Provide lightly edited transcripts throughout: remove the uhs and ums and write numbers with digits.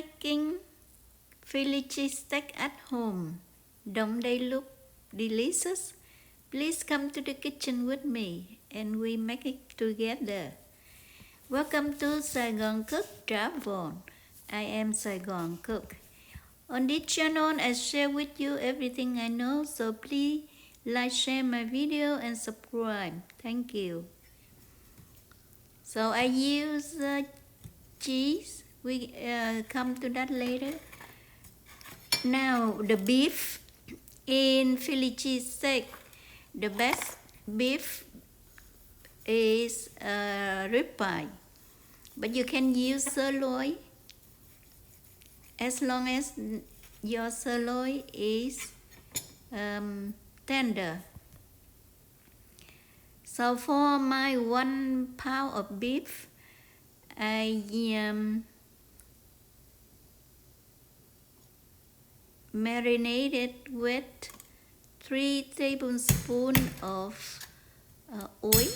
making Philly cheesesteak at home. Don't they look delicious? Please come to the kitchen with me and we make it together. Welcome to SaigoncookTravel. I am Saigoncook. On this channel, I share with you everything I know, so please like, share my video and subscribe. Thank you. So I use cheese. We come to that later. Now the beef in Philly cheesesteak, the best beef is ribeye, but you can use sirloin as long as your sirloin is tender. So for my 1 pound of beef, I marinated with 3 tablespoons of oil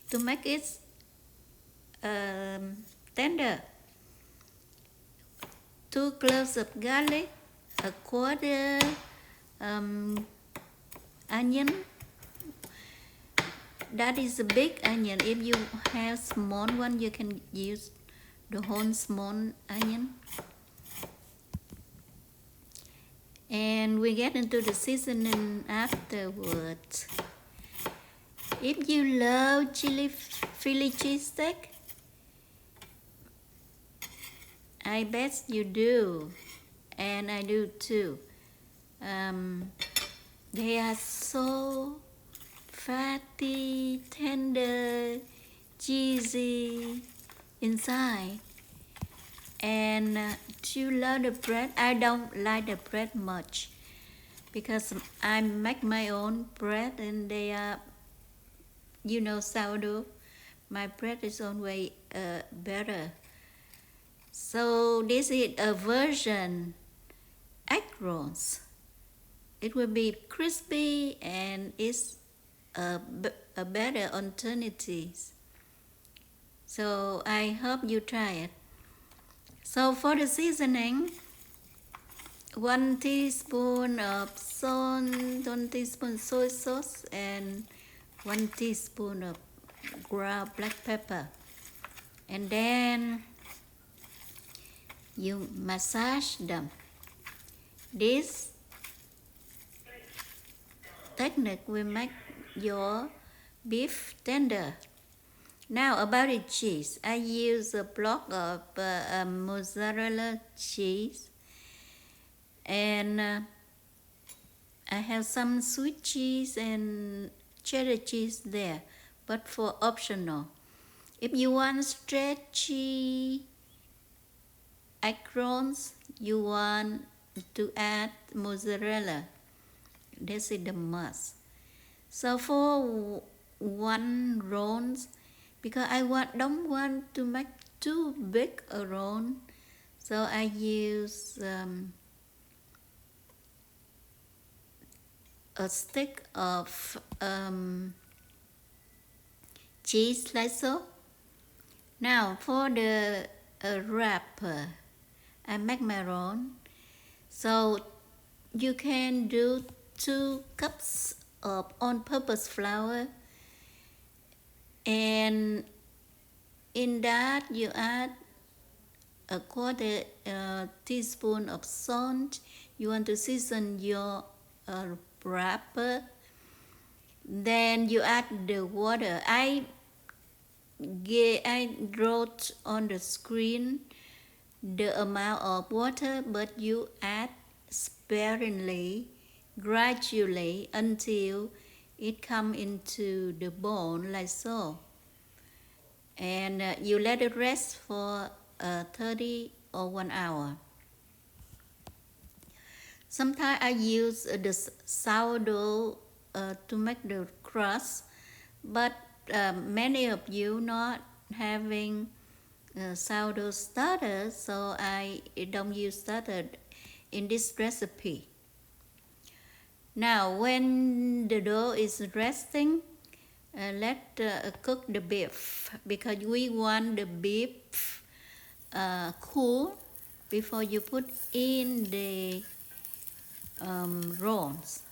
to make it tender. 2 cloves of garlic, a quarter onion. That is a big onion. If you have small one, you can use the whole small onion. And we get into the seasoning afterwards. If you love Philly cheesesteak, I bet you do, and I do too. They are so fatty, tender, cheesy inside. And do you love the bread? I don't like the bread much because I make my own bread and they are, sourdough. My bread is always better. So this is a version egg rolls. It will be crispy and it's a better alternative. So I hope you try it. So for the seasoning, 1 teaspoon of salt, 1 teaspoon soy sauce, and 1 teaspoon of ground black pepper. And then you massage them. This technique will make your beef tender. Now about the cheese, I use a block of mozzarella cheese, and I have some sweet cheese and cheddar cheese there, but for optional. If you want stretchy egg rolls, you want to add mozzarella. This is the must. So for 1 rolls, because I don't want to make too big a roll, so I use a stick of cheese like so. Now for the wrapper, I make my roll. So you can do 2 cups of all-purpose flour, and in that you add a quarter teaspoon of salt. You want to season your wrapper. Then you add the water. I wrote on the screen the amount of water, but you add sparingly, gradually, until it come into the bowl like so. And you let it rest for 30 or 1 hour. Sometimes I use the sourdough to make the crust, but many of you not having sourdough starter, so I don't use starter in this recipe. Now when the dough is resting, let's cook the beef, because we want the beef cool before you put in the rolls.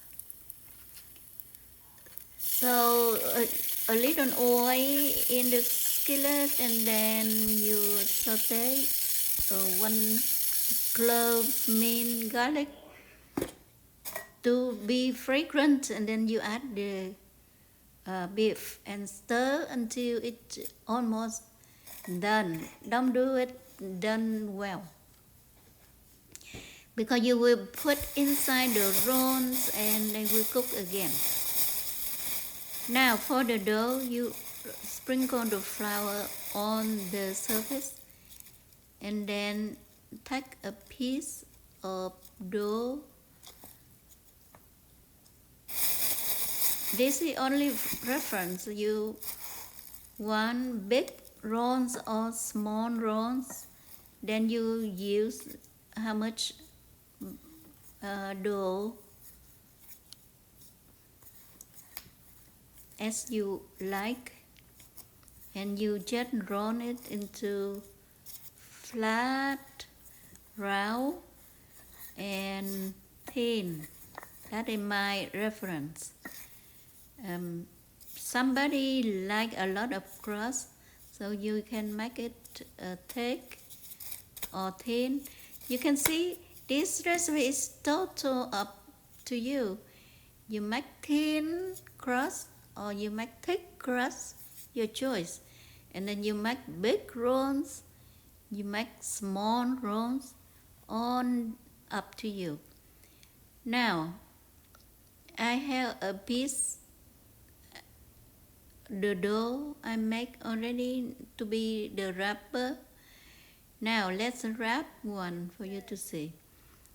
So a little oil in the skillet, and then you saute 1 clove, mint, garlic to be fragrant, and then you add the beef and stir until it's almost done. Don't do it done well, because you will put inside the rolls and they will cook again. Now for the dough, you sprinkle the flour on the surface, and then take a piece of dough. This is only reference. You want big rolls or small rolls, then you use how much dough as you like, and you just roll it into flat, round, and thin. That is my reference. Somebody like a lot of crust, so you can make it thick or thin. You can see this recipe is total up to you. You make thin crust or you make thick crust, your choice. And then you make big rolls, you make small rolls, all up to you. Now, I have a piece, the dough I make already to be the wrapper. Now let's wrap one for you to see.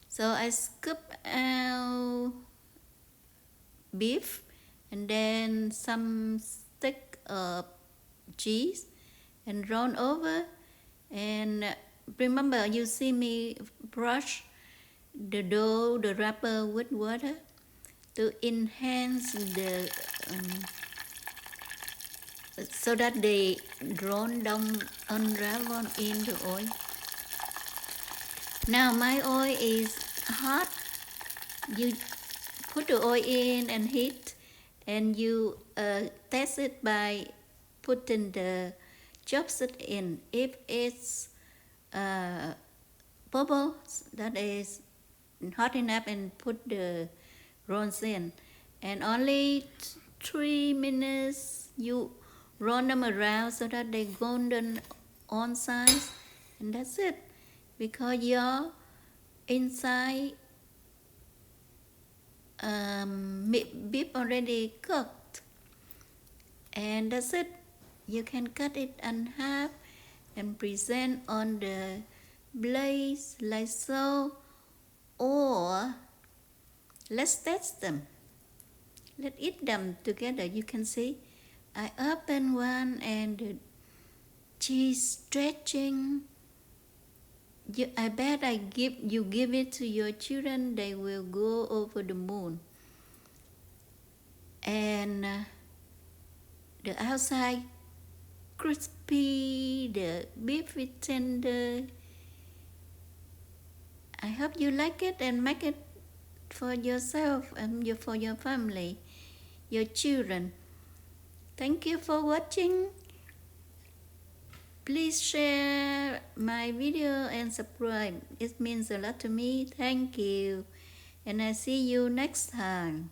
So I scoop out beef, and then some stick of cheese and roll over. And remember, you see me brush the dough, the wrapper with water to enhance the so that they don't unravel in the oil. Now my oil is hot. You put the oil in and heat, and you test it by putting the chopstick in. If it's bubbles, that is hot enough, and put the rolls in. And only 3 minutes you roll them around so that they golden on sides, and that's it. Because your inside beef already cooked, and that's it. You can cut it in half and present on the blaze like so, or let's test them. Let's eat them together. You can see I open one, and the cheese stretching. I bet you give it to your children, they will go over the moon. And the outside crispy, the beef is tender. I hope you like it and make it for yourself and for your family, your children. Thank you for watching. Please share my video and subscribe. It means a lot to me. Thank you. And I see you next time.